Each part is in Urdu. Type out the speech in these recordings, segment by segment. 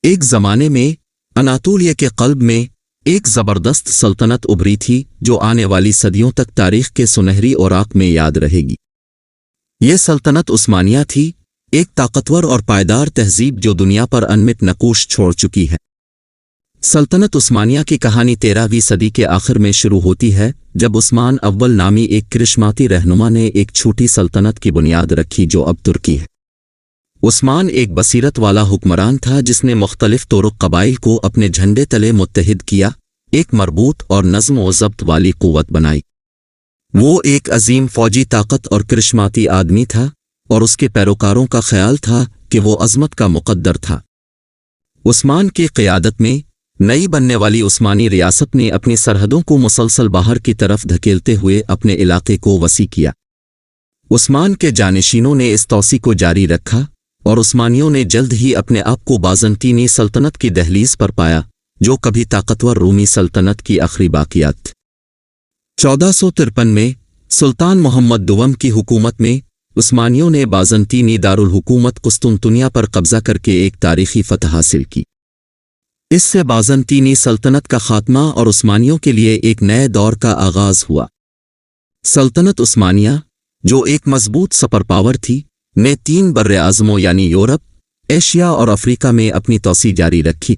ایک زمانے میں اناطولیہ کے قلب میں ایک زبردست سلطنت ابھری تھی جو آنے والی صدیوں تک تاریخ کے سنہری اوراق میں یاد رہے گی۔ یہ سلطنت عثمانیہ تھی، ایک طاقتور اور پائیدار تہذیب جو دنیا پر انمٹ نقوش چھوڑ چکی ہے۔ سلطنت عثمانیہ کی کہانی 13ویں صدی کے آخر میں شروع ہوتی ہے جب عثمان اول نامی ایک کرشماتی رہنما نے ایک چھوٹی سلطنت کی بنیاد رکھی جو اب ترکی ہے۔ عثمان ایک بصیرت والا حکمران تھا جس نے مختلف طرق قبائل کو اپنے جھنڈے تلے متحد کیا، ایک مربوط اور نظم و ضبط والی قوت بنائی۔ وہ ایک عظیم فوجی طاقت اور کرشماتی آدمی تھا، اور اس کے پیروکاروں کا خیال تھا کہ وہ عظمت کا مقدر تھا۔ عثمان کی قیادت میں نئی بننے والی عثمانی ریاست نے اپنی سرحدوں کو مسلسل باہر کی طرف دھکیلتے ہوئے اپنے علاقے کو وسیع کیا۔ عثمان کے جانشینوں نے اس توسیع کو جاری رکھا، اور عثمانیوں نے جلد ہی اپنے آپ کو بازنطینی سلطنت کی دہلیز پر پایا، جو کبھی طاقتور رومی سلطنت کی آخری باقیات۔ 1453 میں سلطان محمد دوم کی حکومت میں عثمانیوں نے بازنطینی دارالحکومت قسطنطنیہ پر قبضہ کر کے ایک تاریخی فتح حاصل کی۔ اس سے بازنطینی سلطنت کا خاتمہ اور عثمانیوں کے لیے ایک نئے دور کا آغاز ہوا۔ سلطنت عثمانیہ، جو ایک مضبوط سپر پاور تھی، نے 3 براعظموں یعنی یورپ، ایشیا اور افریقہ میں اپنی توسیع جاری رکھی۔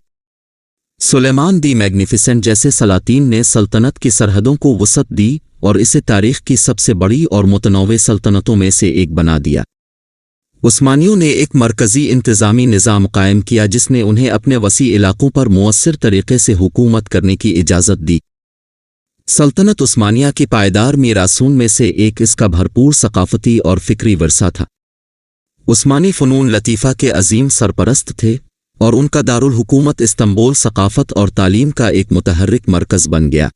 سلیمان دی میگنیفیسنٹ جیسے سلاطین نے سلطنت کی سرحدوں کو وسعت دی اور اسے تاریخ کی سب سے بڑی اور متنوع سلطنتوں میں سے ایک بنا دیا۔ عثمانیوں نے ایک مرکزی انتظامی نظام قائم کیا جس نے انہیں اپنے وسیع علاقوں پر مؤثر طریقے سے حکومت کرنے کی اجازت دی۔ سلطنت عثمانیہ کی پائیدار میراثون میں سے ایک اس کا بھرپور ثقافتی اور فکری ورثہ تھا۔ عثمانی فنون لطیفہ کے عظیم سرپرست تھے، اور ان کا دارالحکومت استنبول ثقافت اور تعلیم کا ایک متحرک مرکز بن گیا۔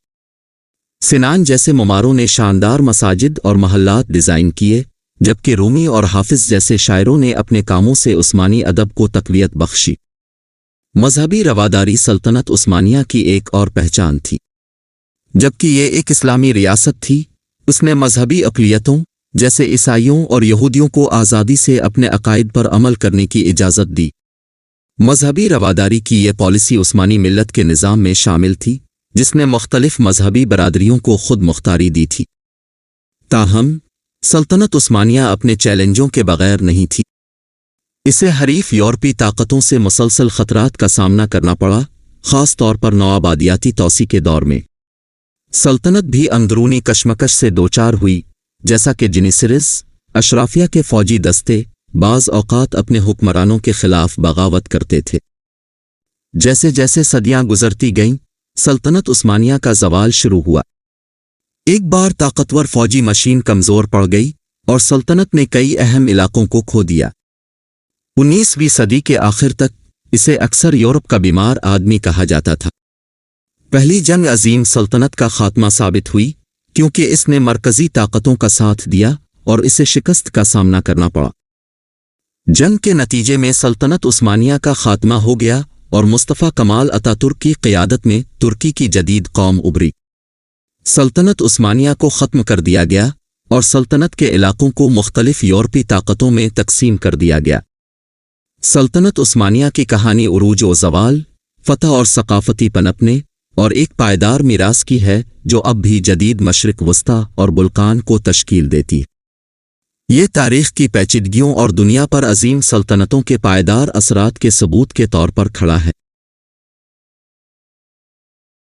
سنان جیسے معماروں نے شاندار مساجد اور محلات ڈیزائن کیے، جبکہ رومی اور حافظ جیسے شاعروں نے اپنے کاموں سے عثمانی ادب کو تقویت بخشی۔ مذہبی رواداری سلطنت عثمانیہ کی ایک اور پہچان تھی۔ جبکہ یہ ایک اسلامی ریاست تھی، اس نے مذہبی اقلیتوں جیسے عیسائیوں اور یہودیوں کو آزادی سے اپنے عقائد پر عمل کرنے کی اجازت دی۔ مذہبی رواداری کی یہ پالیسی عثمانی ملت کے نظام میں شامل تھی، جس نے مختلف مذہبی برادریوں کو خود مختاری دی تھی۔ تاہم سلطنت عثمانیہ اپنے چیلنجوں کے بغیر نہیں تھی۔ اسے حریف یورپی طاقتوں سے مسلسل خطرات کا سامنا کرنا پڑا، خاص طور پر نوآبادیاتی توسیع کے دور میں۔ سلطنت بھی اندرونی کشمکش سے دوچار ہوئی، جیسا کہ جنیسرس، اشرافیہ کے فوجی دستے بعض اوقات اپنے حکمرانوں کے خلاف بغاوت کرتے تھے۔ جیسے جیسے صدیاں گزرتی گئیں، سلطنت عثمانیہ کا زوال شروع ہوا۔ ایک بار طاقتور فوجی مشین کمزور پڑ گئی اور سلطنت نے کئی اہم علاقوں کو کھو دیا۔ 19ویں صدی کے آخر تک اسے اکثر یورپ کا بیمار آدمی کہا جاتا تھا۔ پہلی جنگ عظیم سلطنت کا خاتمہ ثابت ہوئی، کیونکہ اس نے مرکزی طاقتوں کا ساتھ دیا اور اسے شکست کا سامنا کرنا پڑا۔ جنگ کے نتیجے میں سلطنت عثمانیہ کا خاتمہ ہو گیا اور مصطفیٰ کمال اتا ترک کی قیادت میں ترکی کی جدید قوم ابھری۔ سلطنت عثمانیہ کو ختم کر دیا گیا اور سلطنت کے علاقوں کو مختلف یورپی طاقتوں میں تقسیم کر دیا گیا۔ سلطنت عثمانیہ کی کہانی عروج و زوال، فتح اور ثقافتی پنپنے اور ایک پائیدار میراث کی ہے جو اب بھی جدید مشرق وسطی اور بلقان کو تشکیل دیتی ہے۔ یہ تاریخ کی پیچیدگیوں اور دنیا پر عظیم سلطنتوں کے پائیدار اثرات کے ثبوت کے طور پر کھڑا ہے۔